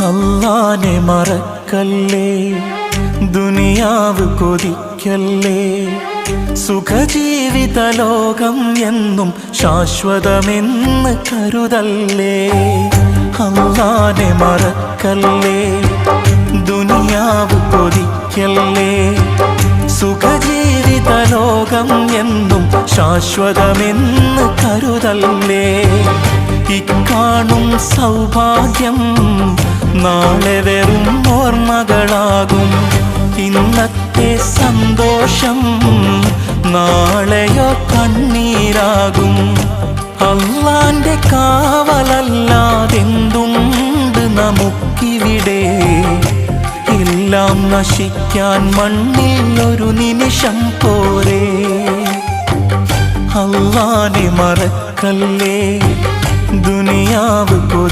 അല്ലാനെ മറക്കല്ലേ, ദുനിയാവ് കൊതിക്കല്ലേ, സുഖജീവിത ലോകം എന്നും ശാശ്വതമെന്ന് കരുതല്ലേ. അല്ലാനെ മറക്കല്ലേ, ദുനിയാവ് കൊതിക്കല്ലേ, സുഖജീവിത ലോകം എന്നും ശാശ്വതമെന്ന് കരുതല്ലേ. ഇക്കാണും സൗഭാഗ്യം നാളെ വെറും ഓർമ്മകളാകും. ഇന്നത്തെ സന്തോഷം നാളെയോ കണ്ണീരാകും. അല്ലാന്റെ കാവലല്ലാതെന്തുണ്ട് നമുക്കിവിടെ? എല്ലാം നശിക്കാൻ മണ്ണിൽ ഒരു നിമിഷം പോരെ. അല്ലാനെ മറക്കല്ലേ, ദുനിയാവ് കൊതി